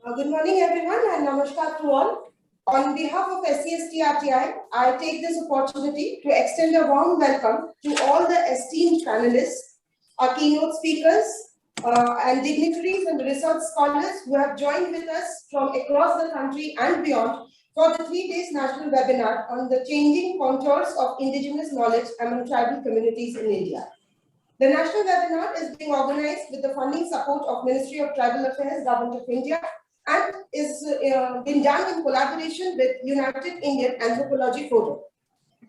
Good morning, everyone, and namaskar to all. On behalf of SCSTRTI, I take this opportunity to extend a warm welcome to all the esteemed panelists, our keynote speakers, and dignitaries and research scholars who have joined with us from across the country and beyond for the 3 days national webinar on the changing contours of indigenous knowledge among tribal communities in India. The national webinar is being organized with the funding support of Ministry of Tribal Affairs, Government of India, and is been done in collaboration with United Indian Anthropology Forum.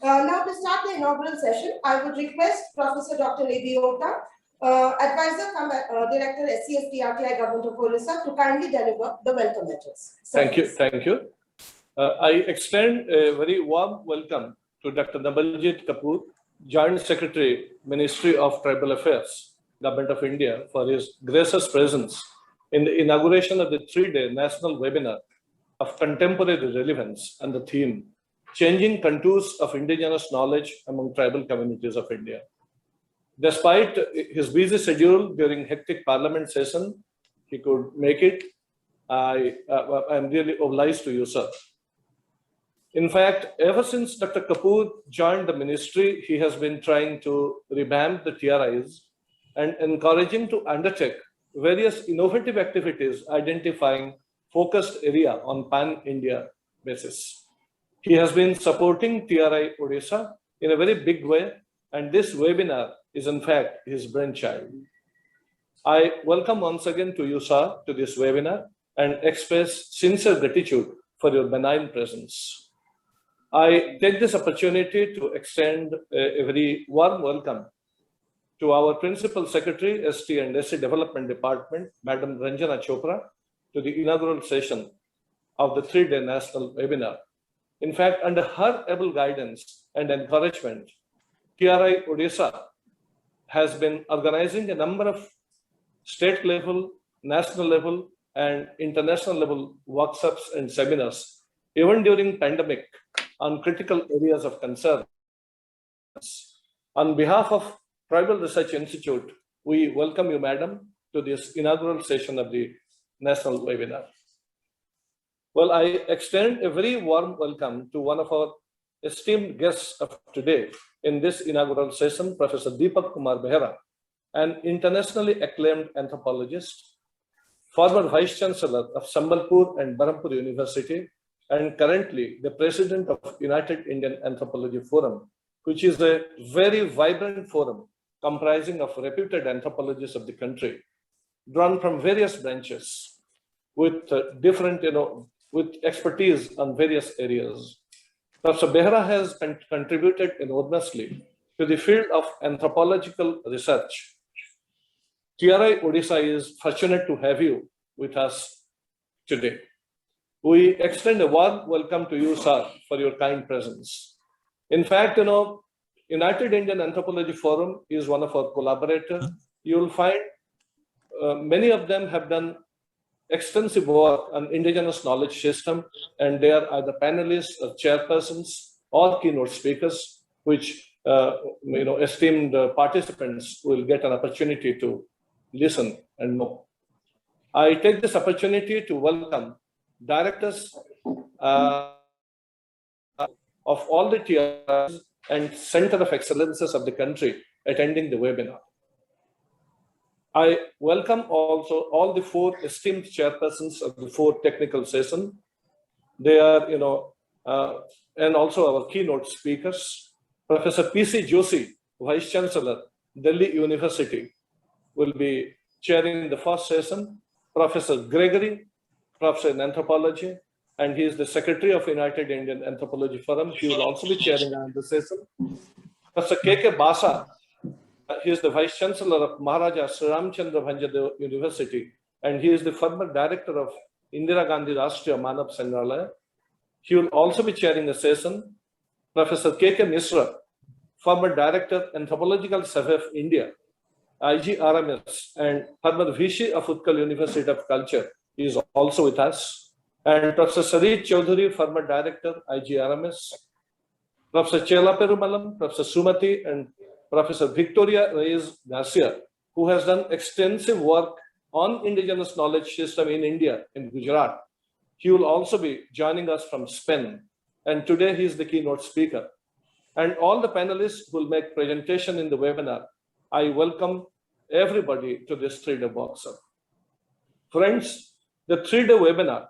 Now, to start the inaugural session, I would request Professor Dr. A.B. Ota, Advisor cum Director SCSTRTI Government of Orissa, to kindly deliver the welcome letters. Thank you. I extend a very warm welcome to Dr. Nabaljit Kapoor, Joint Secretary, Ministry of Tribal Affairs, Government of India, for his gracious presence in the inauguration of the 3-day national webinar of contemporary relevance and the theme, Changing Contours of Indigenous Knowledge Among Tribal Communities of India. Despite his busy schedule during hectic parliament session, he could make it. I am really obliged to you, sir. In fact, ever since Dr. Kapoor joined the ministry, he has been trying to revamp the TRIs and encouraging to undertake various innovative activities identifying focused area on pan-India basis. He has been supporting TRI Odisha in a very big way, and this webinar is in fact his brainchild. I welcome once again to you, sir, to this webinar and express sincere gratitude for your benign presence. I take this opportunity to extend a very warm welcome to our Principal Secretary, ST and SC Development Department, Madam Ranjana Chopra, to the inaugural session of the 3-day national webinar. In fact, under her able guidance and encouragement, TRI Odisha has been organizing a number of state level, national level, and international level workshops and seminars, even during pandemic, on critical areas of concern. On behalf of Tribal Research Institute, we welcome you, madam, to this inaugural session of the national webinar. Well, I extend a very warm welcome to one of our esteemed guests of today in this inaugural session, Professor Deepak Kumar Behera, an internationally acclaimed anthropologist, former Vice Chancellor of Sambalpur and Berhampur University, and currently the President of United Indian Anthropology Forum, which is a very vibrant forum comprising of reputed anthropologists of the country, drawn from various branches with different, with expertise on various areas. Professor Behera has contributed enormously to the field of anthropological research. TRI Odisha is fortunate to have you with us today. We extend a warm welcome to you, sir, for your kind presence. In fact, United Indian Anthropology Forum is one of our collaborators. You will find many of them have done extensive work on indigenous knowledge system, and they are either panelists or chairpersons or keynote speakers, which esteemed participants will get an opportunity to listen and know. I take this opportunity to welcome directors of all the TRs and Center of Excellences of the country attending the webinar. I welcome also all the 4 esteemed chairpersons of the 4 technical sessions. They are, and also our keynote speakers. Professor P.C. Joshi, Vice Chancellor, Delhi University, will be chairing the first session. Professor Gregory, Professor in Anthropology, and he is the Secretary of United Indian Anthropology Forum. He will also be chairing the session. Professor K.K. Basa, he is the Vice Chancellor of Maharaja Sri Ramchandra Bhanjadev University, and he is the former Director of Indira Gandhi Rashtriya Manav Sangralaya. He will also be chairing a session. Professor K.K. Misra, former Director, Anthropological Survey of India, IGRMS, and former VC of Utkal University of Culture, is also with us. And Professor Sarit Chaudhary, former Director, IGRMS, Professor Chela Perumalam, Professor Sumati, and Professor Victoria Reyes Garcia, who has done extensive work on indigenous knowledge system in India, in Gujarat. He will also be joining us from Spain. And today he is the keynote speaker. And all the panelists will make presentation in the webinar. I welcome everybody to this 3-day workshop. Friends, the 3-day webinar,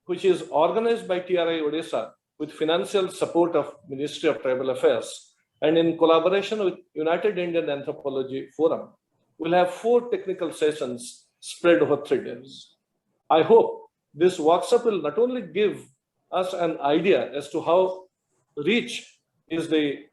which is organized by TRI Odisha with financial support of Ministry of Tribal Affairs and in collaboration with United Indian Anthropology Forum, will have 4 technical sessions spread over 3 days. I hope this workshop will not only give us an idea as to how rich is the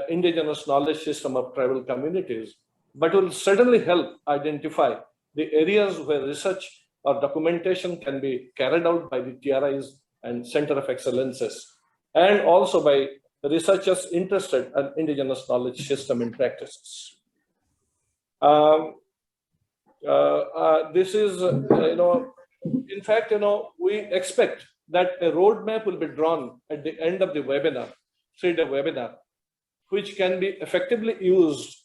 indigenous knowledge system of tribal communities, but will certainly help identify the areas where research or documentation can be carried out by the TRIs and Center of Excellences, and also by researchers interested in indigenous knowledge system and practices. This is, in fact, we expect that a roadmap will be drawn at the end of the webinar, 3-day webinar, which can be effectively used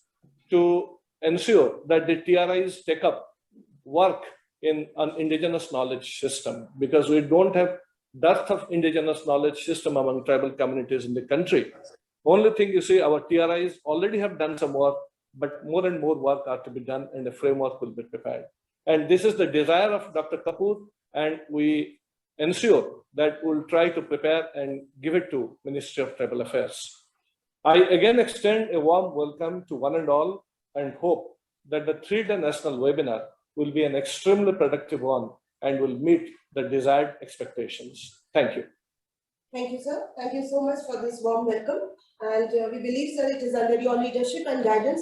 to ensure that the TRIs take up work in an indigenous knowledge system, because we don't have dearth of indigenous knowledge system among tribal communities in the country. Only thing you see, our TRIs already have done some work, but more and more work are to be done and a framework will be prepared. And this is the desire of Dr. Kapoor, and we ensure that we'll try to prepare and give it to Ministry of Tribal Affairs. I again extend a warm welcome to one and all and hope that the 3-day national webinar will be an extremely productive one and will meet the desired expectations. Thank you. Thank you, sir. Thank you so much for this warm welcome. And we believe, sir, it is under your leadership and guidance,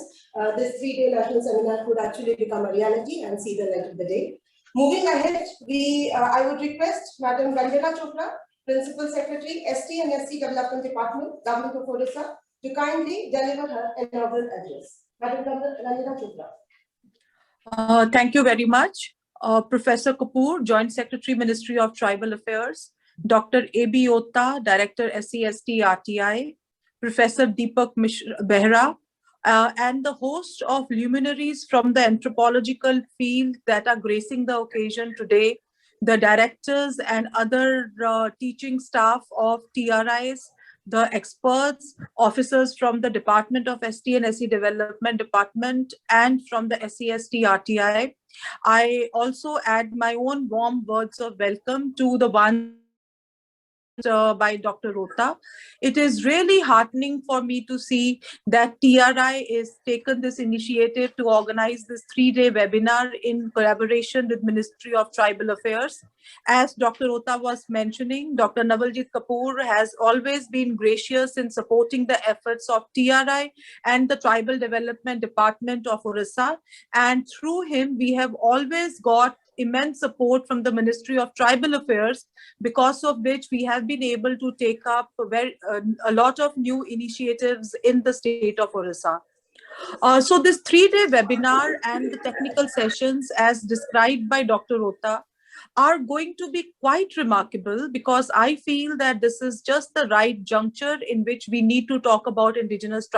this 3-day national seminar could actually become a reality and see the light of the day. Moving ahead, I would request Madam Ranjana Chopra, Principal Secretary, ST and SC Development Department, Government of Odisha, to kindly deliver her inaugural address. Madam Ranjana Chopra. Thank you very much. Professor Kapoor, Joint Secretary, Ministry of Tribal Affairs, Dr. A.B. Otta, Director, SCST RTI, Professor Deepak Behra, and the host of luminaries from the anthropological field that are gracing the occasion today, the directors and other teaching staff of TRIs, the experts, officers from the Department of ST and SC Development Department and from the SCST RTI. I also add my own warm words of welcome to the ones by Dr. Rota. It is really heartening for me to see that TRI is taken this initiative to organize this 3-day webinar in collaboration with Ministry of Tribal Affairs. As Dr. Rota was mentioning, Dr. Navaljeet Kapoor has always been gracious in supporting the efforts of TRI and the Tribal Development Department of Odisha. And through him, we have always got immense support from the Ministry of Tribal Affairs, because of which we have been able to take up a lot of new initiatives in the state of Odisha. So this 3-day webinar and the technical sessions as described by Dr. Rota are going to be quite remarkable, because I feel that this is just the right juncture in which we need to talk about indigenous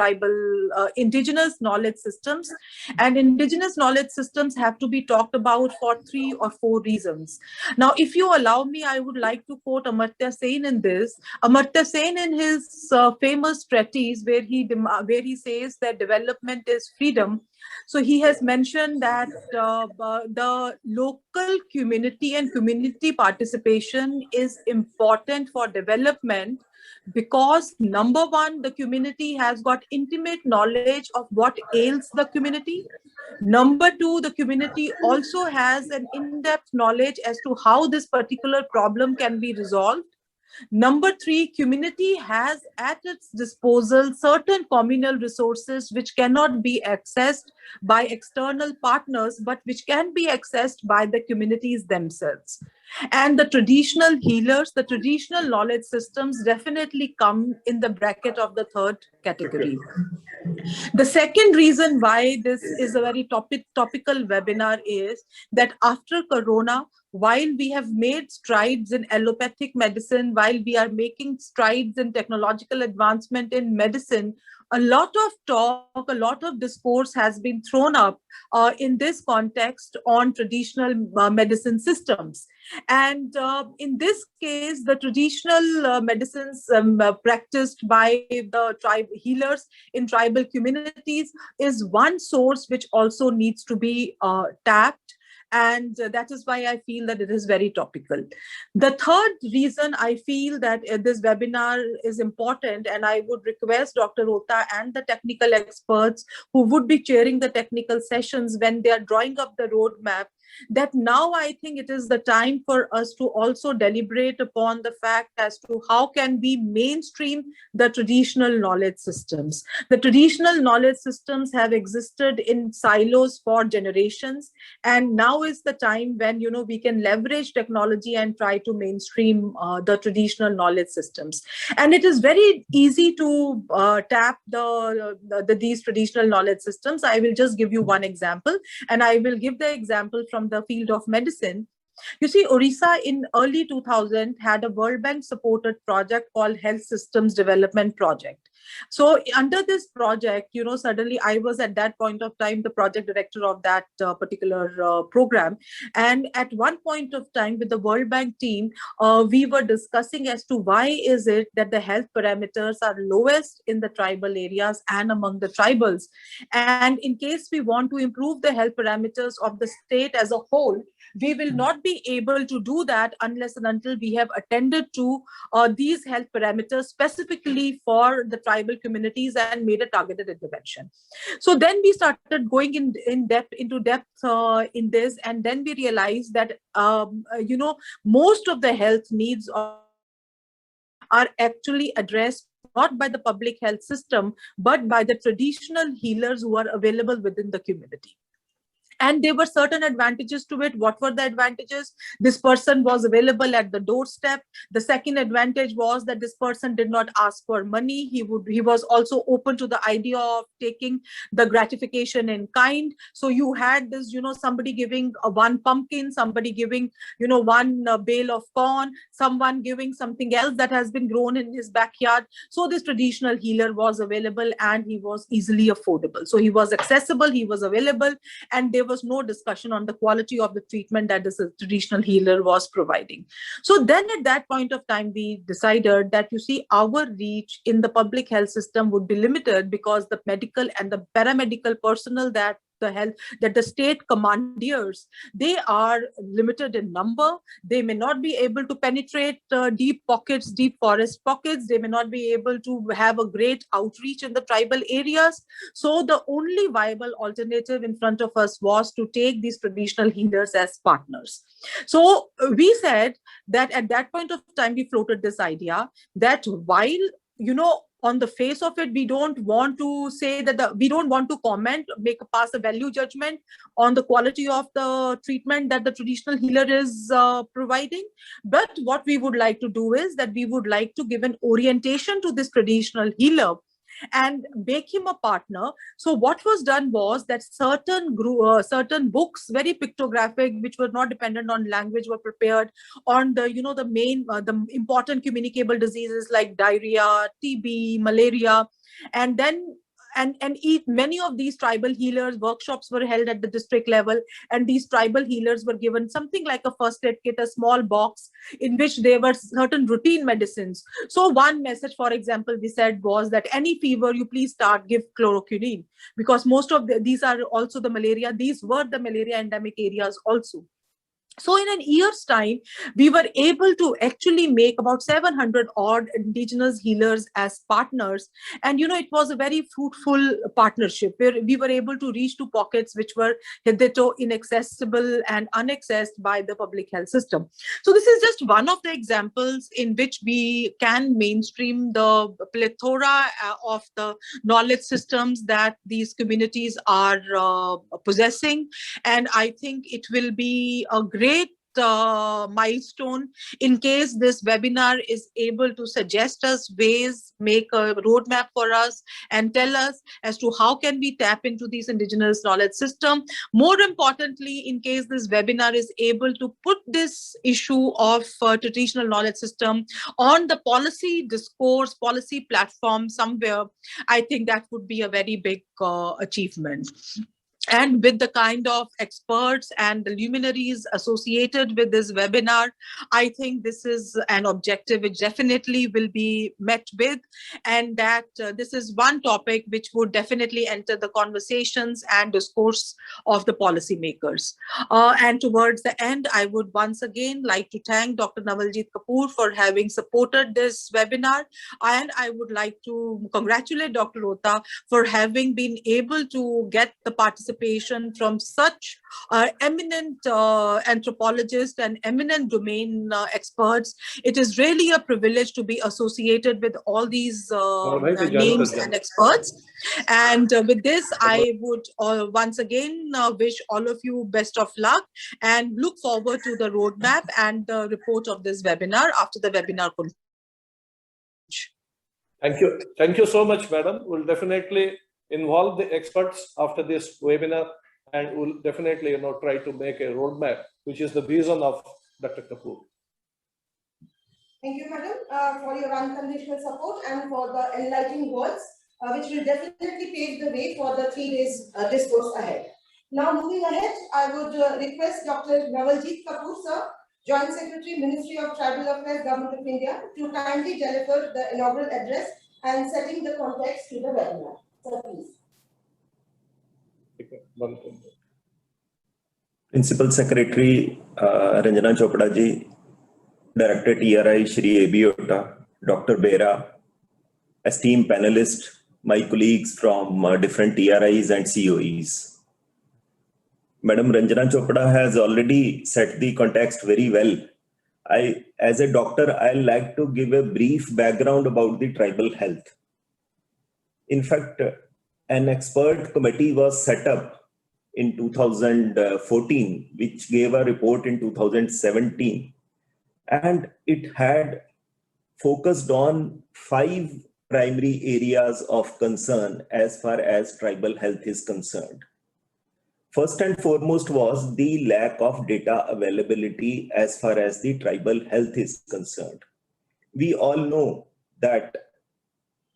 knowledge systems. And indigenous knowledge systems have to be talked about for 3 or 4 reasons. Now, if you allow me, I would like to quote Amartya Sen in this. Amartya Sen in his famous treatise where he says that development is freedom. So he has mentioned that the local community and community participation is important for development, because number one, the community has got intimate knowledge of what ails the community. Number two, the community also has an in-depth knowledge as to how this particular problem can be resolved. Number three, community has at its disposal certain communal resources which cannot be accessed by external partners, but which can be accessed by the communities themselves. And the traditional healers, the traditional knowledge systems definitely come in the bracket of the third category. The second reason why this is a very topical webinar is that after Corona, while we have made strides in allopathic medicine, while we are making strides in technological advancement in medicine, a lot of talk, a lot of discourse has been thrown up in this context on traditional medicine systems. And in this case, the traditional medicines practiced by the tribe healers in tribal communities is one source which also needs to be tapped. And that is why I feel that it is very topical. The third reason I feel that this webinar is important, and I would request Dr. Ota and the technical experts who would be chairing the technical sessions when they are drawing up the roadmap, that now I think it is the time for us to also deliberate upon the fact as to how can we mainstream the traditional knowledge systems. The traditional knowledge systems have existed in silos for generations, and now is the time when we can leverage technology and try to mainstream the traditional knowledge systems. And it is very easy to tap these traditional knowledge systems. I will just give you one example, and I will give the example from the field of medicine. You see, Orissa in early 2000 had a World Bank supported project called Health Systems Development Project. So under this project, suddenly I was at that point of time the project director of that particular program. And at one point of time with the World Bank team, we were discussing as to why is it that the health parameters are lowest in the tribal areas and among the tribals. And in case we want to improve the health parameters of the state as a whole, we will not be able to do that unless and until we have attended to these health parameters specifically for the tribal communities and made a targeted intervention. So then we started going into depth in this, and then we realized that most of the health needs are actually addressed not by the public health system, but by the traditional healers who are available within the community. And there were certain advantages to it. What were the advantages? This person was available at the doorstep. The second advantage was that this person did not ask for money. He was also open to the idea of taking the gratification in kind. So you had this, somebody giving one pumpkin, somebody giving, one bale of corn, someone giving something else that has been grown in his backyard. So this traditional healer was available and he was easily affordable. So he was accessible, he was available, and there was no discussion on the quality of the treatment that this traditional healer was providing. So then at that point of time, we decided that, our reach in the public health system would be limited because the medical and the paramedical personnel that the state commandeers, they are limited in number. They may not be able to penetrate deep forest pockets. They may not be able to have a great outreach in the tribal areas. So the only viable alternative in front of us was to take these traditional healers as partners. So we said that at that point of time, we floated this idea that while, on the face of it, we don't want to say that we don't want to pass a value judgment on the quality of the treatment that the traditional healer is providing. But what we would like to do is that we would like to give an orientation to this traditional healer and make him a partner. So what was done was that certain books, very pictographic, which were not dependent on language, were prepared on the the important communicable diseases like diarrhea, TB, malaria. And then many of these tribal healers workshops were held at the district level, and these tribal healers were given something like a first aid kit, a small box in which there were certain routine medicines. So one message, for example, we said was that any fever, you please give chloroquine, because most of these are also the malaria. These were the malaria endemic areas also. So in a year's time, we were able to actually make about 700 odd indigenous healers as partners. And, it was a very fruitful partnership where we were able to reach to pockets which were hitherto inaccessible and unaccessed by the public health system. So this is just one of the examples in which we can mainstream the plethora of the knowledge systems that these communities are possessing. And I think it will be a great milestone. In case this webinar is able to suggest us ways, make a roadmap for us, and tell us as to how can we tap into these indigenous knowledge system. More importantly, in case this webinar is able to put this issue of traditional knowledge system on the policy discourse, policy platform somewhere, I think that would be a very big achievement. And with the kind of experts and the luminaries associated with this webinar, I think this is an objective which definitely will be met with, and that this is one topic which would definitely enter the conversations and discourse of the policymakers. And towards the end, I would once again like to thank Dr. Navaljeet Kapoor for having supported this webinar, and I would like to congratulate Dr. Ota for having been able to get the participation from such eminent anthropologists and eminent domain experts. It is really a privilege to be associated with all these names and experts. And with this, I would once again wish all of you best of luck and look forward to the roadmap and the report of this webinar after the webinar concludes. Thank you. Thank you so much, madam. We'll definitely involve the experts after this webinar, and we'll definitely try to make a roadmap, which is the vision of Dr. Kapoor. Thank you, madam, for your unconditional support and for the enlightening words, which will definitely pave the way for the 3 days discourse ahead. Now, moving ahead, I would request Dr. Navaljeet Kapoor, sir, Joint Secretary, Ministry of Tribal Affairs, Government of India, to kindly deliver the inaugural address and setting the context to the webinar. Sir, please. Principal Secretary Ranjana Chopra ji, Director TRI Shri A.B. Ota, Dr. Behra, esteemed panelists, my colleagues from different TRIs and COEs. Madam Ranjana Chopra has already set the context very well. As a doctor, I'd like to give a brief background about the tribal health. In fact, an expert committee was set up in 2014, which gave a report in 2017. And it had focused on 5 primary areas of concern as far as tribal health is concerned. First and foremost was the lack of data availability as far as the tribal health is concerned. We all know that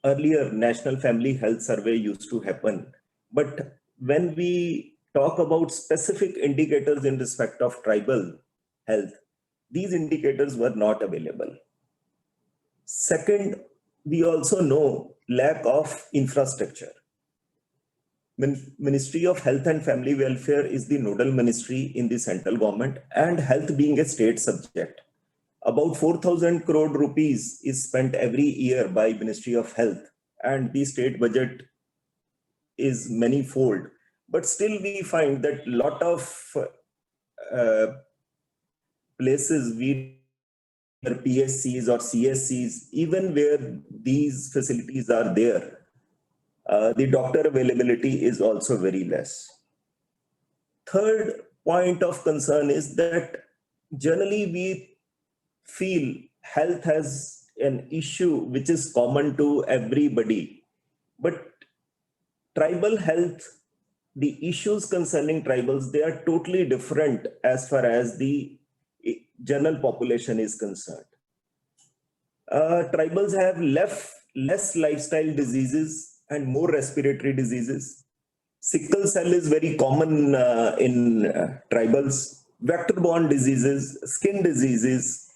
earlier National Family Health Survey used to happen, but when we talk about specific indicators in respect of tribal health, these indicators were not available. Second, we also know lack of infrastructure. Ministry of Health and Family Welfare is the nodal ministry in the central government, and health being a state subject. About 4,000 crore rupees is spent every year by Ministry of Health, and the state budget is manifold. But still we find that a lot of places where PSCs or CSCs, even where these facilities are there, the doctor availability is also very less. Third point of concern is that generally we feel health has an issue which is common to everybody, but tribal health, the issues concerning tribals, they are totally different as far as the general population is concerned. Tribals have less lifestyle diseases and more respiratory diseases. Sickle cell is very common in tribals. Vector-borne diseases, skin diseases,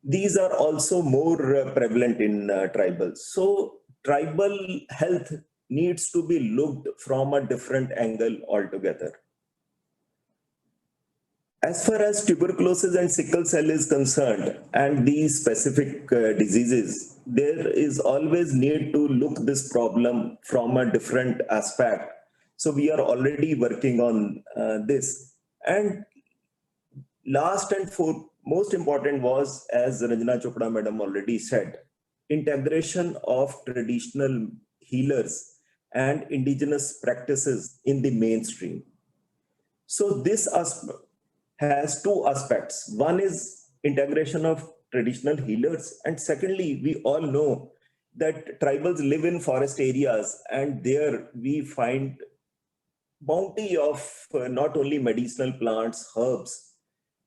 these are also more prevalent in tribals. So tribal health needs to be looked from a different angle altogether. As far as tuberculosis and sickle cell is concerned, and these specific diseases, there is always need to look this problem from a different aspect. So we are already working on this. And last and most important was, as Ranjana Chopra madam already said, integration of traditional healers and indigenous practices in the mainstream. So this has two aspects. One is integration of traditional healers, and secondly, we all know that tribals live in forest areas, and there we find bounty of not only medicinal plants, herbs,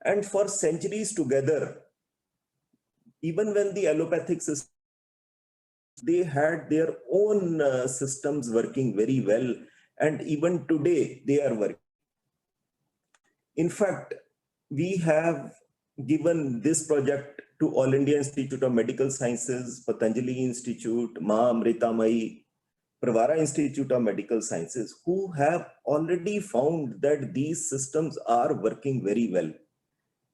and for centuries together, even when the allopathic system, they had their own systems working very well, and even today they are working. In fact, we have given this project to All India Institute of Medical Sciences, Patanjali Institute, Ma Amritamai, Pravara Institute of Medical Sciences, who have already found that these systems are working very well.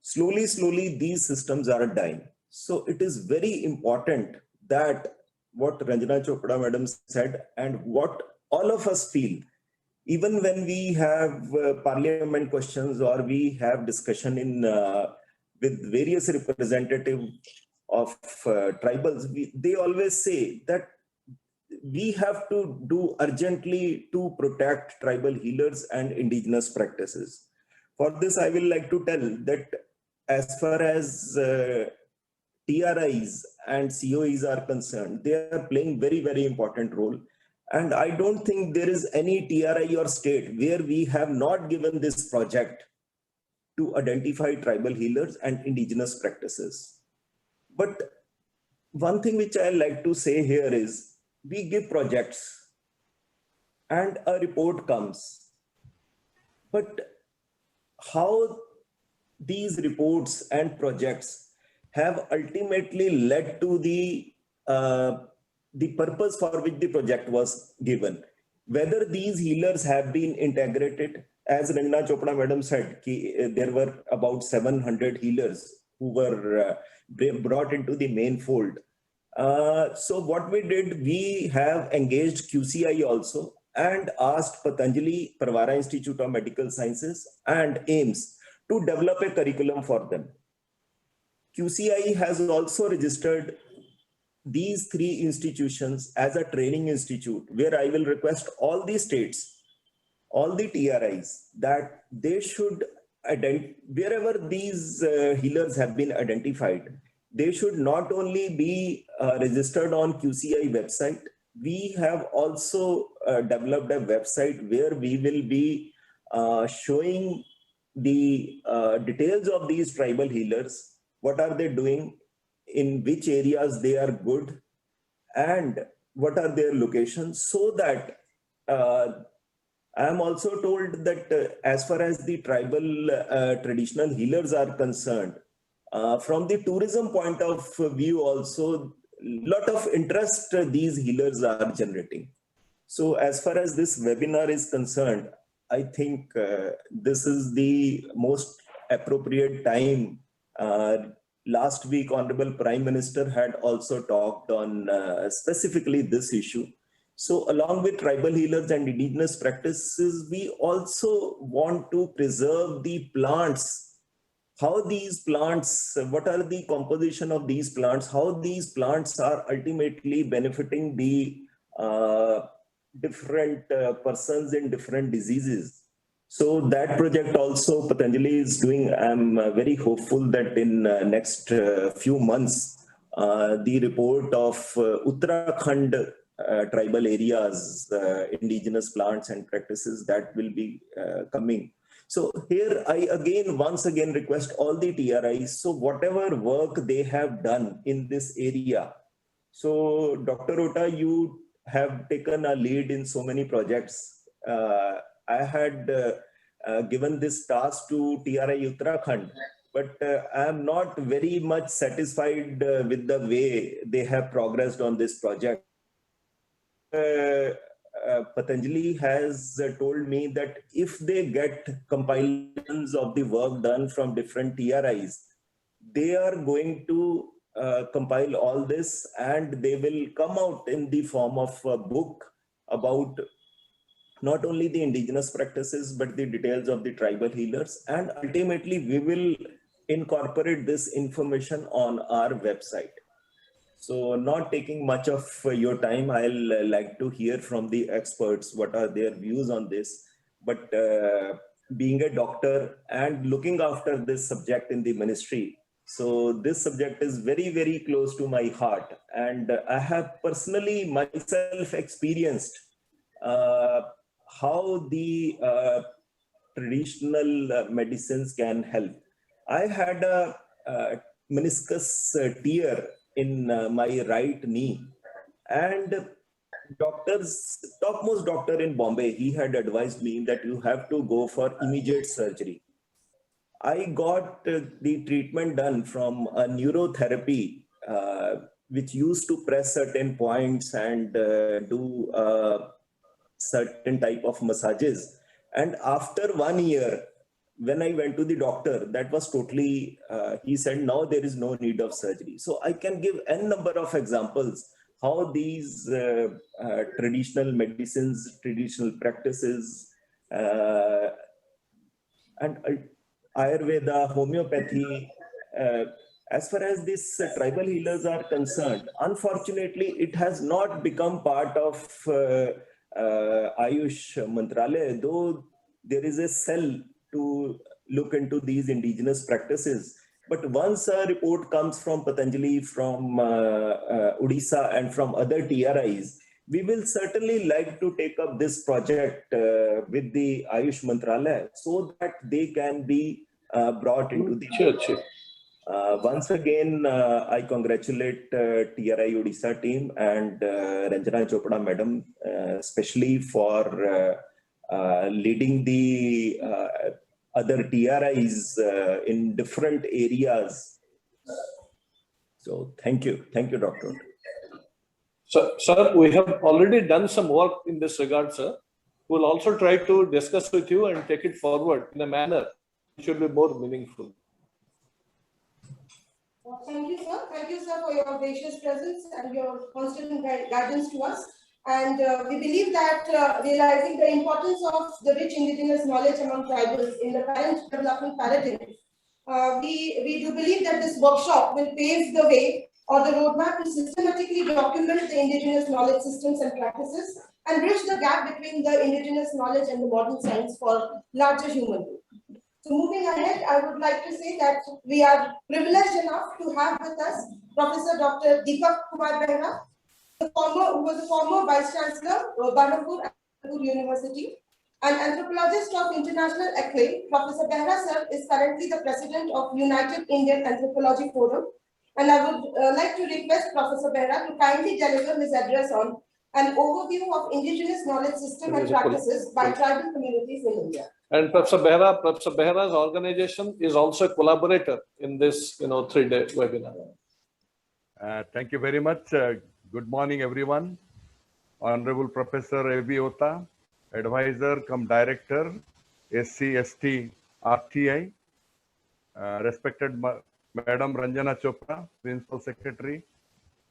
Slowly, slowly, these systems are dying. So it is very important that what Ranjana Chopra madam said and what all of us feel, even when we have parliament questions or we have discussion in with various representatives of tribals, they always say that we have to do urgently to protect tribal healers and indigenous practices. For this, I will like to tell that as far as TRIs and COEs are concerned, they are playing very, very important role. And I don't think there is any TRI or state where we have not given this project to identify tribal healers and indigenous practices. But one thing which I like to say here is we give projects and a report comes. But how these reports and projects have ultimately led to the purpose for which the project was given. Whether these healers have been integrated, as Ranjana Chopra madam said, there were about 700 healers who were brought into the main fold. So what we did, we have engaged QCI also and asked Patanjali, Pravara Institute of Medical Sciences and AIMS to develop a curriculum for them. QCI has also registered these three institutions as a training institute, where I will request all the states, all the TRIs, that they should wherever these healers have been identified, they should not only be registered on QCI website. We have also developed a website where we will be showing the details of these tribal healers, what are they doing, in which areas they are good, and what are their locations, so that I am also told that as far as the tribal traditional healers are concerned, from the tourism point of view also, lot of interest these healers are generating. So as far as this webinar is concerned, I think this is the most appropriate time. Last week, Honorable Prime Minister had also talked on specifically this issue. So along with tribal healers and indigenous practices, we also want to preserve the plants. How these plants, what are the composition of these plants, how these plants are ultimately benefiting the different persons in different diseases. So that project also Patanjali is doing. I'm very hopeful that in next few months, the report of Uttarakhand tribal areas, indigenous plants and practices, that will be coming. So here I once again request all the TRIs, so whatever work they have done in this area. So Dr. Ota, you have taken a lead in so many projects. I had given this task to TRI Uttarakhand, but I am not very much satisfied with the way they have progressed on this project. Patanjali has told me that if they get compilations of the work done from different TRIs, they are going to compile all this and they will come out in the form of a book about not only the indigenous practices, but the details of the tribal healers. And ultimately, we will incorporate this information on our website. So not taking much of your time, I'll like to hear from the experts what are their views on this. But being a doctor and looking after this subject in the ministry. So this subject is very, very close to my heart. And I have personally myself experienced how the traditional medicines can help. I had a meniscus tear in my right knee, and topmost doctor in Bombay, he had advised me that you have to go for immediate surgery. I got the treatment done from a neurotherapy, which used to press certain points and do certain type of massages. And after 1 year, when I went to the doctor, that was totally, he said, now there is no need of surgery. So I can give n number of examples how these traditional medicines, traditional practices, and Ayurveda, homeopathy, as far as these tribal healers are concerned, unfortunately, it has not become part of Ayush Mantralaya, though there is a cell to look into these indigenous practices. But once a report comes from Patanjali, from Odisha, and from other TRIs, we will certainly like to take up this project with the Ayush Mantralaya so that they can be brought into the Sure. once again, I congratulate TRI Odisha team and Ranjana Chopra madam, especially for leading the other TRIs in different areas. So thank you, Doctor. So, sir, we have already done some work in this regard, sir. We'll also try to discuss with you and take it forward in a manner which should be more meaningful. Thank you, sir. Thank you, sir, for your gracious presence and your constant guidance to us. And we believe that realizing the importance of the rich indigenous knowledge among tribals in the current development paradigm, we do believe that this workshop will pave the way or the roadmap to systematically document the indigenous knowledge systems and practices and bridge the gap between the indigenous knowledge and the modern science for larger human good. So moving ahead, I would like to say that we are privileged enough to have with us Professor Dr. Deepak Kumar Behra, who was a former Vice Chancellor of Barnampur University, an anthropologist of international acclaim. Professor Behra sir is currently the president of United Indian Anthropology Forum, and I would like to request Professor Behra to kindly deliver his address on an overview of indigenous knowledge system and practices by tribal communities in India. And Professor Behra's organization is also a collaborator in this, 3-day webinar. Thank you very much. Good morning, everyone. Honorable Professor A.B. Ota, Advisor cum Director, SC/ST RTI, respected Madam Ranjana Chopra, Principal Secretary,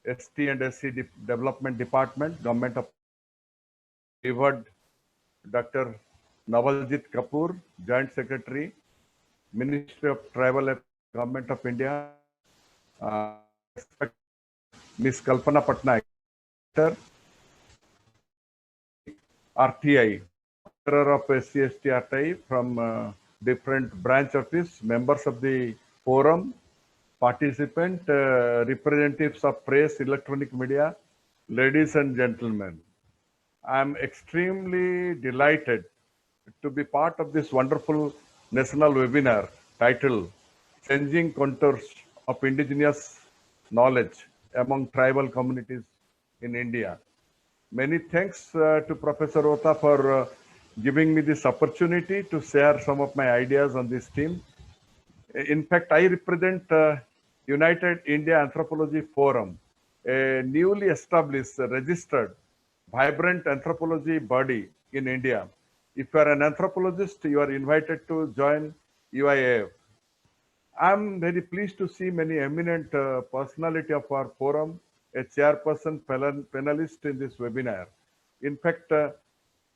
ST and SC Development Department, Government of Revered Dr. Nawaljit Kapoor, Joint Secretary, Ministry of Tribal Affairs, Government of India, Ms. Kalpana Patnaik, RTI, of SC/ST RTI from different branch office, members of the forum, participant, representatives of press, electronic media, ladies and gentlemen. I'm extremely delighted to be part of this wonderful national webinar titled Changing Contours of Indigenous Knowledge Among Tribal Communities in India. Many thanks to Professor Ota for giving me this opportunity to share some of my ideas on this theme. In fact, I represent United India Anthropology Forum, a newly established, registered, vibrant anthropology body in India. If you are an anthropologist, you are invited to join UIAF. I'm very pleased to see many eminent personality of our forum, a chairperson panelist in this webinar. In fact,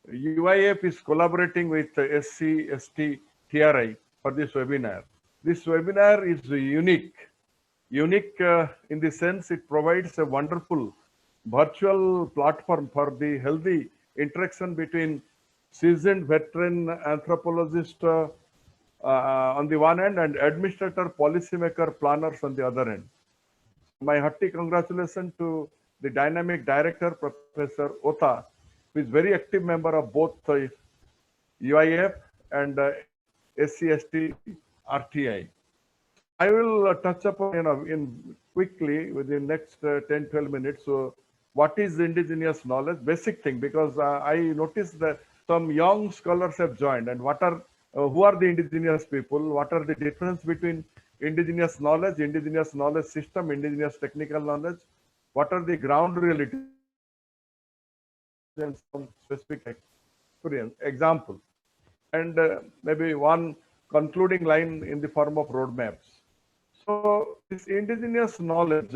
UIF is collaborating with SC/ST TRI for this webinar. This webinar is unique in the sense it provides a wonderful virtual platform for the healthy interaction between seasoned veteran anthropologist on the one hand, and administrator, policymaker, planners on the other end. My hearty congratulations to the dynamic director, Professor Ota, who is very active member of both UIF and SCST RTI. I will touch upon, in quickly within next 10, 12 minutes. So what is indigenous knowledge? Basic thing, because I noticed that some young scholars have joined, and who are the indigenous people? What are the difference between indigenous knowledge system, indigenous technical knowledge? What are the ground realities and some specific experience, example, and maybe one concluding line in the form of roadmaps. So this indigenous knowledge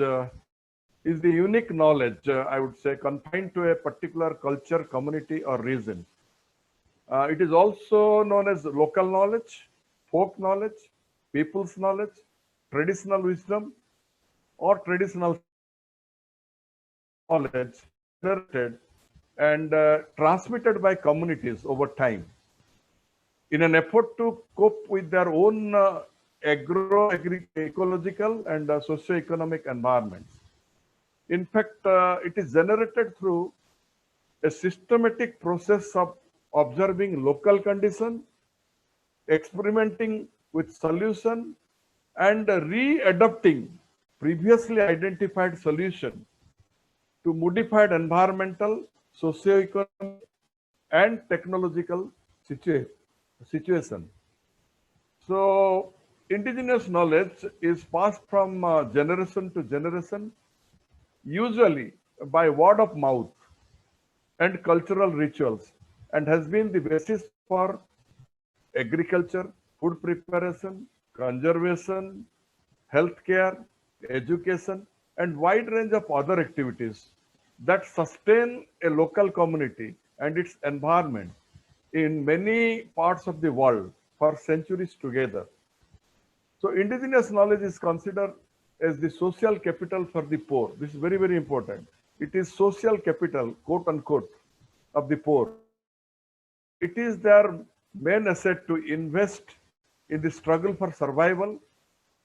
is the unique knowledge, I would say, confined to a particular culture, community, or region. It is also known as local knowledge, folk knowledge, people's knowledge, traditional wisdom, or traditional knowledge generated and transmitted by communities over time in an effort to cope with their own ecological and socio-economic environments. In fact, it is generated through a systematic process of observing local condition, experimenting with solution, and readapting previously identified solution to modified environmental, socio-economic, and technological situation. So, indigenous knowledge is passed from generation to generation, usually by word of mouth and cultural rituals, and has been the basis for agriculture, food preparation, conservation, healthcare, education, and wide range of other activities that sustain a local community and its environment in many parts of the world for centuries together. So indigenous knowledge is considered as the social capital for the poor. This is very, very important. It is social capital, quote unquote, of the poor. It is their main asset to invest in the struggle for survival,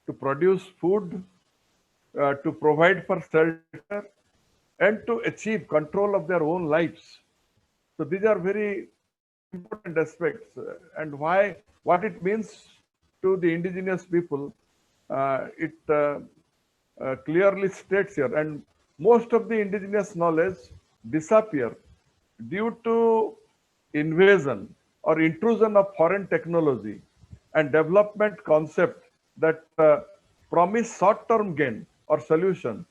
to produce food, to provide for shelter, and to achieve control of their own lives. So these are very important aspects, and what it means to the indigenous people, it clearly states here. And most of the indigenous knowledge disappear due to invasion or intrusion of foreign technology and development concept that promise short-term gain or solution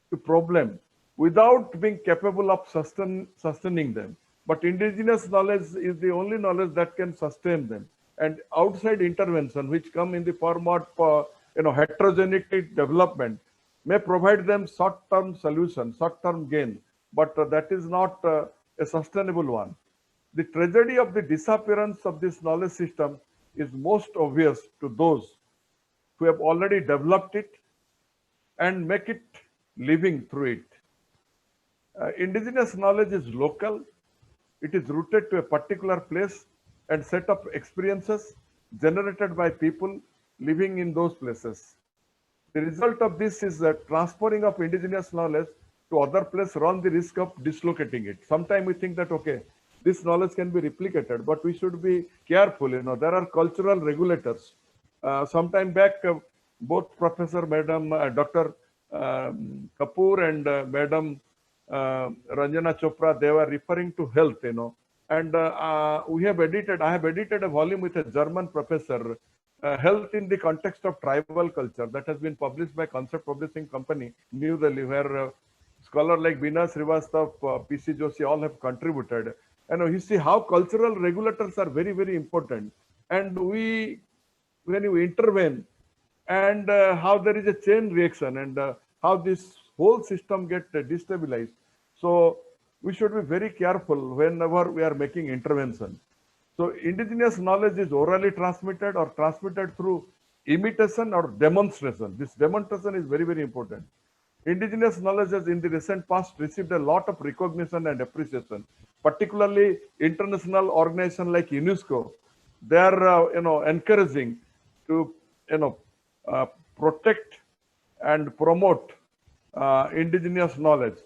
to problem without being capable of sustaining them. But indigenous knowledge is the only knowledge that can sustain them. And outside intervention, which come in the form of heterogeneity development, may provide them short-term solution, short-term gain, but that is not a sustainable one. The tragedy of the disappearance of this knowledge system is most obvious to those who have already developed it and make it living through it. Indigenous knowledge is local. It is rooted to a particular place and set of experiences generated by people living in those places. The result of this is that transferring of indigenous knowledge to other place run the risk of dislocating it. Sometimes we think that, okay, this knowledge can be replicated, but we should be careful. There are cultural regulators. Sometime back, both Professor Madam Dr. Kapoor and Madam Ranjana Chopra, they were referring to health, and I have edited a volume with a German professor, Health in the Context of Tribal Culture, that has been published by Concept Publishing Company, New Delhi, where scholars like Veena Srivastav, P.C. Joshi, all have contributed. And you see how cultural regulators are very, very important. And when you intervene, and how there is a chain reaction, and how this whole system gets destabilized. So we should be very careful whenever we are making intervention. So indigenous knowledge is orally transmitted or transmitted through imitation or demonstration. This demonstration is very, very important. Indigenous knowledge has in the recent past received a lot of recognition and appreciation, particularly international organizations like UNESCO. They are, encouraging to, you know, uh, protect and promote indigenous knowledge.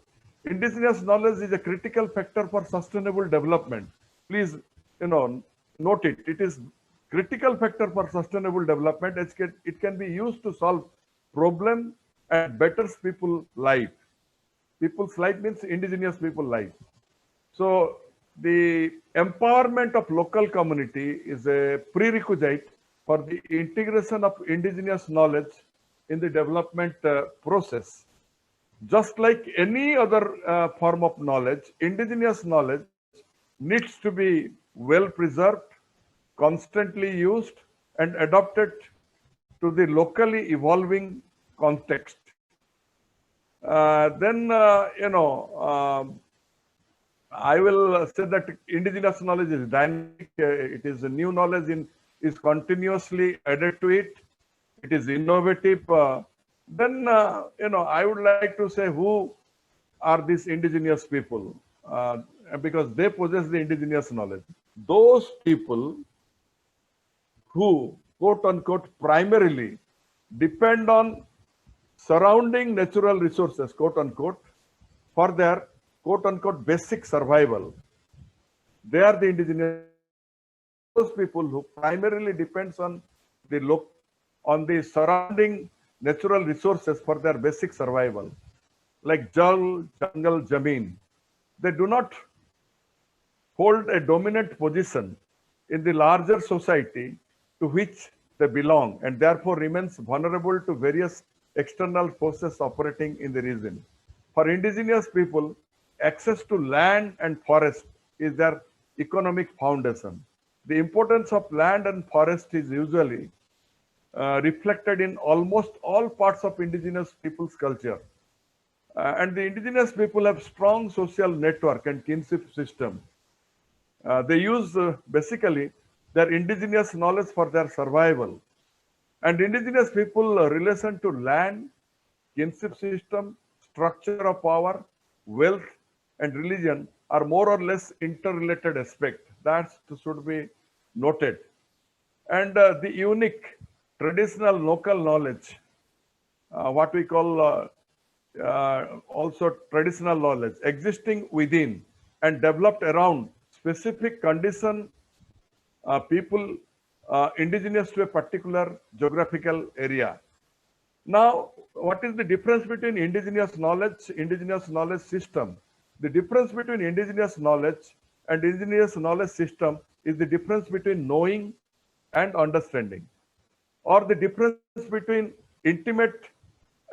Indigenous knowledge is a critical factor for sustainable development. Please, note it. It is critical factor for sustainable development. It can be used to solve problem and betters people life. People's life means indigenous people life. So the empowerment of local community is a prerequisite for the integration of indigenous knowledge in the development process. Just like any other form of knowledge, indigenous knowledge needs to be well preserved, constantly used, and adapted to the locally evolving context. Then, I will say that indigenous knowledge is dynamic. It is a new knowledge is continuously added to it. It is innovative. Then, I would like to say who are these indigenous people? Because they possess the indigenous knowledge. Those people who, quote unquote, primarily depend on surrounding natural resources, quote unquote, for their, quote unquote, basic survival. They are the indigenous. Those people who primarily depends on the surrounding natural resources for their basic survival, like jal, jungle, jameen. They do not hold a dominant position in the larger society to which they belong, and therefore remains vulnerable to various external forces operating in the region. For indigenous people, access to land and forest is their economic foundation. The importance of land and forest is usually reflected in almost all parts of indigenous people's culture. And the indigenous people have strong social network and kinship system. They use basically their indigenous knowledge for their survival. And indigenous people relation to land, kinship system, structure of power, wealth, and religion are more or less interrelated aspect. That should be noted. And the unique traditional local knowledge, what we call also traditional knowledge, existing within and developed around specific condition, people indigenous to a particular geographical area. Now, what is the difference between indigenous knowledge system? The difference between indigenous knowledge and indigenous knowledge system is the difference between knowing and understanding, or the difference between intimate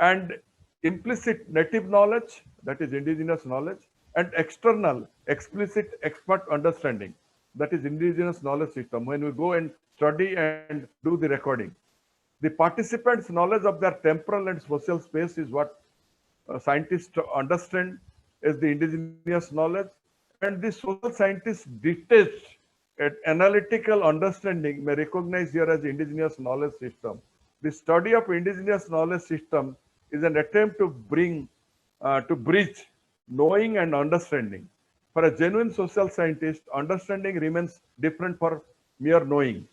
and implicit native knowledge, that is indigenous knowledge, and external explicit expert understanding, that is indigenous knowledge system, when we go and study and do the recording. The participants' knowledge of their temporal and social space is what scientists understand as the indigenous knowledge, and the social scientists detached at analytical understanding may recognize here as indigenous knowledge system. The study of indigenous knowledge system is an attempt to bridge knowing and understanding. For a genuine social scientist, understanding remains different for mere knowing.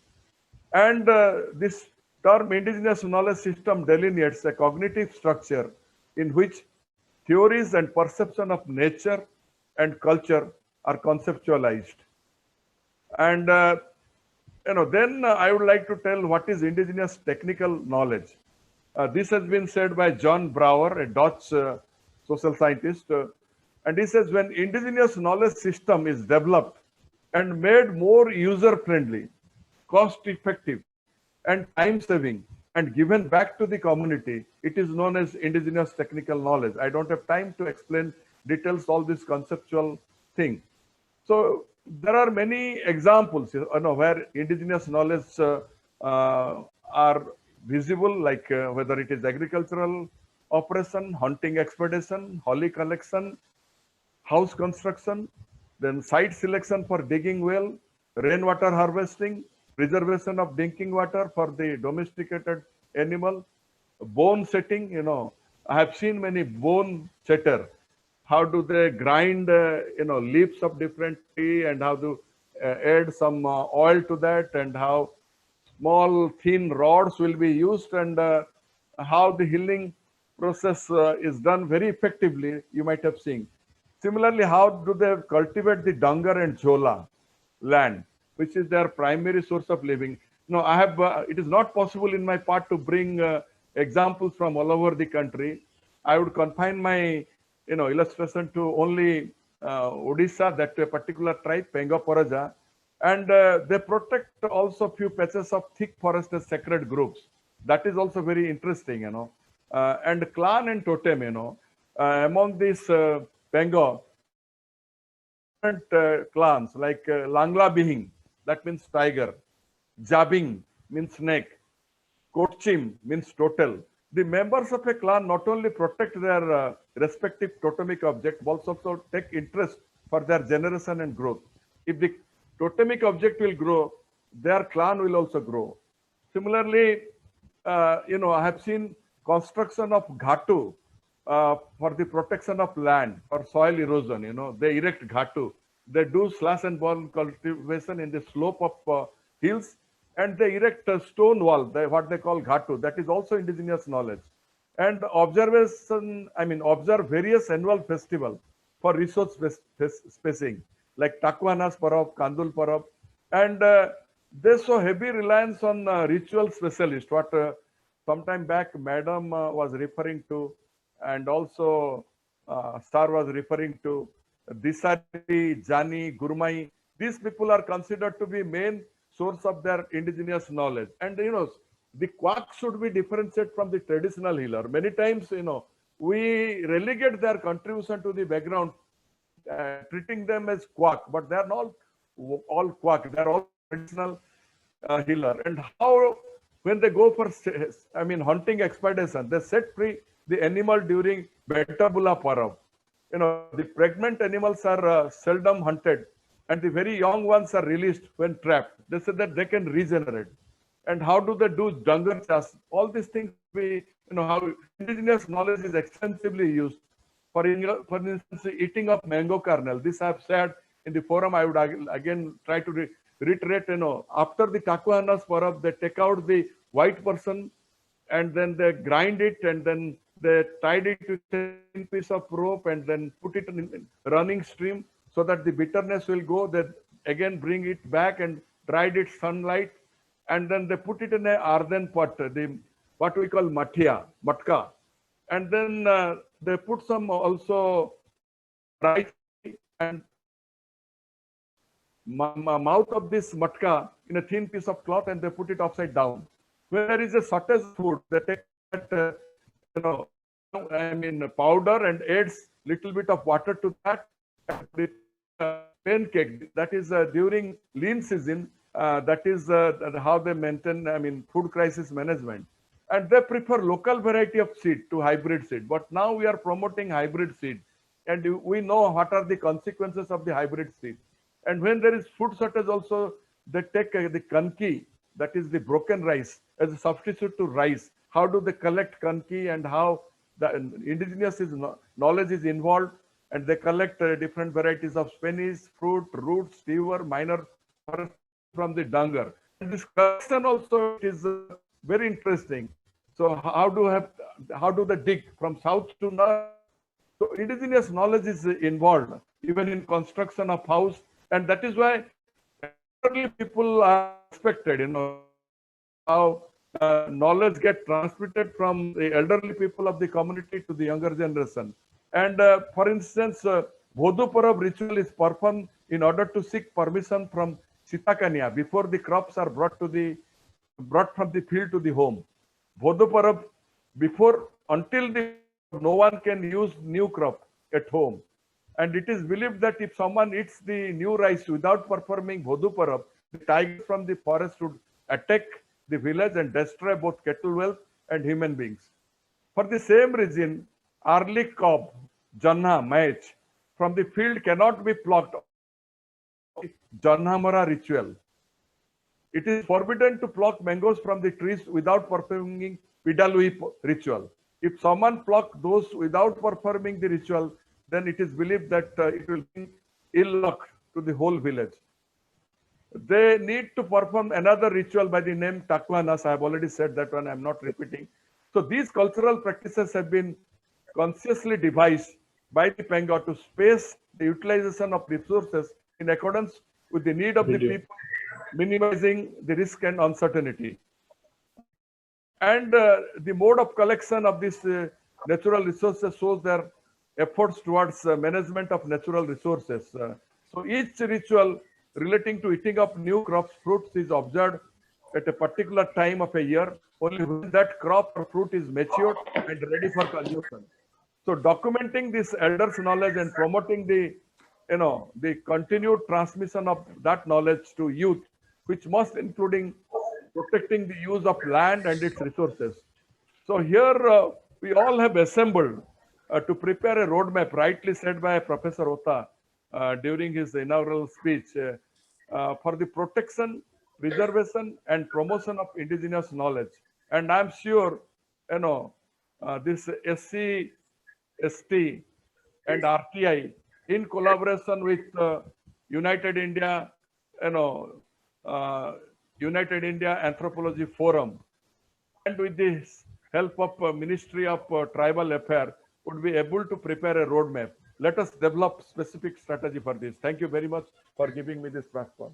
And this term indigenous knowledge system delineates a cognitive structure in which theories and perception of nature and culture are conceptualized. And then I would like to tell what is indigenous technical knowledge. This has been said by John Brouwer, a Dutch social scientist, and he says when indigenous knowledge system is developed and made more user-friendly, cost-effective, and time-saving, and given back to the community, it is known as indigenous technical knowledge. I don't have time to explain details, all this conceptual thing. So there are many examples, where indigenous knowledge are visible, like whether it is agricultural operation, hunting expedition, holly collection, house construction, then site selection for digging well, rainwater harvesting, preservation of drinking water for the domesticated animal, bone setting, I have seen many bone setter. How do they grind, leaves of different tree, and how to add some oil to that, and how small thin rods will be used, and how the healing process is done very effectively, you might have seen. Similarly, how do they cultivate the dangar and chola land, which is their primary source of living? No, I have. It is not possible in my part to bring examples from all over the country. I would confine my, illustration to only Odisha, that to a particular tribe, Penga Poraja, and they protect also few patches of thick forest as sacred groves. That is also very interesting, and clan and totem, among these Penga, different clans like Langla Bihing, that means tiger, Jabing means snake, Kotchim means total. The members of a clan not only protect their respective totemic object, but also take interest for their generation and growth. If the totemic object will grow, their clan will also grow. Similarly, I have seen construction of ghatu for the protection of land or soil erosion. They erect ghatu. They do slash and burn cultivation in the slope of hills, and they erect a stone wall, what they call ghatu. That is also indigenous knowledge. And observe various annual festivals for resource spacing, like Takuanas Parab, Kandul Parab, and they show heavy reliance on ritual specialists, what sometime back Madam was referring to, and also Star was referring to. Disari, Jani, Gurmai, these people are considered to be main source of their indigenous knowledge. And the quack should be differentiated from the traditional healer. Many times, we relegate their contribution to the background, treating them as quack, but they are not all quack. They are all traditional healer. And how, when they go for, hunting expedition, they set free the animal during Betabula Parab. The pregnant animals are seldom hunted, and the very young ones are released when trapped. They say that they can regenerate. And how do they do dangar chas? All these things, how indigenous knowledge is extensively used. For instance, eating of mango kernel. This I have said in the forum. I would again try to reiterate. After the Takuanas Parab, they take out the white person, and then they grind it, and then they tied it to a thin piece of rope, and then put it in running stream so that the bitterness will go. They again bring it back and dried it sunlight, and then they put it in an earthen pot, what we call matka, and then they put some also rice and mouth of this matka in a thin piece of cloth, and they put it upside down. When there is a shortage of food, they take that, powder and adds little bit of water to that. And pancake, that is during lean season, that is how they maintain, food crisis management. And they prefer local variety of seed to hybrid seed. But now we are promoting hybrid seed. And we know what are the consequences of the hybrid seed. And when there is food shortage also, they take the kanki, that is the broken rice, as a substitute to rice. How do they collect kanki, and how the indigenous knowledge is involved, and they collect different varieties of spinach, fruit, roots, tuber, minor from the dangar. And this collection also is very interesting. So how do they dig from south to north? So indigenous knowledge is involved even in construction of house, and that is why elderly people are expected. How knowledge get transmitted from the elderly people of the community to the younger generation. And for instance, Bhodu Parab ritual is performed in order to seek permission from Sitakanya before the crops are brought from the field to the home. Bhodu Parab, until no one can use new crop at home. And it is believed that if someone eats the new rice without performing Bhodu Parab, the tiger from the forest would attack the village and destroy both cattle wealth and human beings. For the same reason, early cob, janna, match from the field cannot be plucked. Janhamara ritual. It is forbidden to pluck mangoes from the trees without performing Pidalui ritual. If someone pluck those without performing the ritual, then it is believed that it will bring ill luck to the whole village. They need to perform another ritual by the name Takwanas. I have already said that one, I'm not repeating. So these cultural practices have been consciously devised by the Penga to space the utilization of resources in accordance with the need of the people, minimizing the risk and uncertainty. And the mode of collection of these natural resources shows their efforts towards management of natural resources. So each ritual relating to eating up new crops, fruits is observed at a particular time of a year, only when that crop or fruit is matured and ready for consumption. So documenting this elders' knowledge and promoting the continued transmission of that knowledge to youth, which must including protecting the use of land and its resources. So here we all have assembled to prepare a roadmap, rightly said by Professor Ota during his inaugural speech, for the protection, preservation, and promotion of indigenous knowledge. And I'm sure, this SC, ST, and RTI, in collaboration with United India, United India Anthropology Forum, and with the help of Ministry of Tribal Affairs, would be able to prepare a roadmap. Let us develop specific strategy for this. Thank you very much for giving me this platform.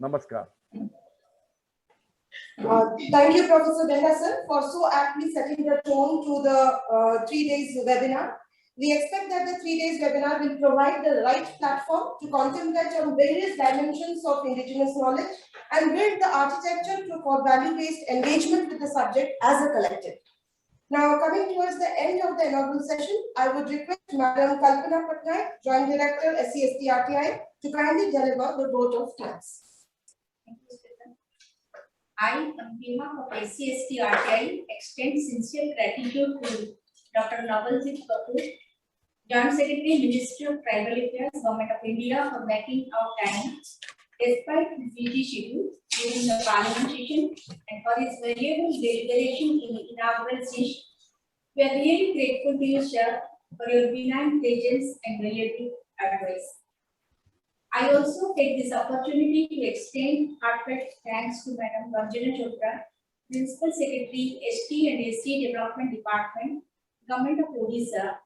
Namaskar. Thank you, Professor Behra sir, for so aptly setting the tone to the 3 days webinar. We expect that the 3 days webinar will provide the right platform to contemplate on various dimensions of indigenous knowledge and build the architecture for value-based engagement with the subject as a collective. Now, coming towards the end of the inaugural session, I would request Madam Kalpana Patnaik, Joint Director, SCST-RTI, to kindly deliver the vote of thanks. Thank you, Stephen. I, on behalf of SCST-RTI, extend sincere gratitude to Dr. Navaljeet Kapoor, Joint Secretary, Ministry of Tribal Affairs, Government of India, for making out time despite his busy schedule during the Parliament session and for his valuable deliberation in the inaugural session. We are really grateful to you, sir, for your benign presence and valuable advice. I also take this opportunity to extend heartfelt thanks to Madam Ranjana Chopra, Principal Secretary, ST and SC Development Department, Government of Odisha,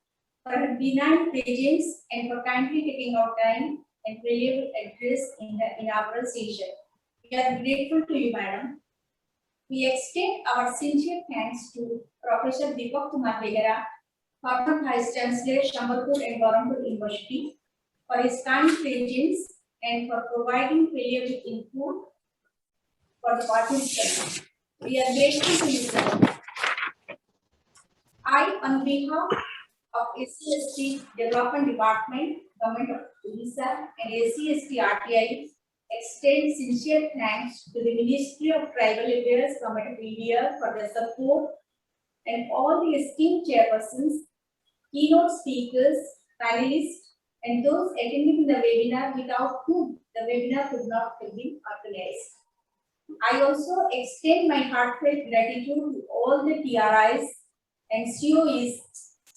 for her benign presence and for kindly taking out time and valuable address in the inaugural session. We are grateful to you, Madam. We extend our sincere thanks to Professor Deepak Kumar Behera, former Vice Chancellor, Shambalpur and Gorakhpur University, for his kind presence and for providing valuable input for the participants. We are grateful to you, sir. I, on behalf of SCST Development Department, Government of Odisha and SCST-RTI, extend sincere thanks to the Ministry of Tribal Affairs, Government of India, for their support and all the esteemed chairpersons, keynote speakers, panelists, and those attending the webinar without whom the webinar could not have been organized. I also extend my heartfelt gratitude to all the TRIs and COEs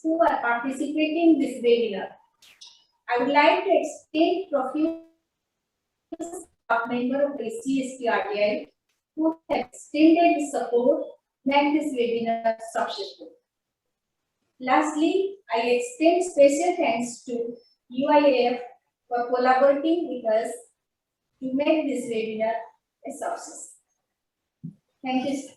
who are participating in this webinar. I would like to extend profuse member of SCST-RTI who have extended support to make this webinar successful. Lastly, I extend special thanks to UIAF for collaborating with us to make this webinar a success. Thank you.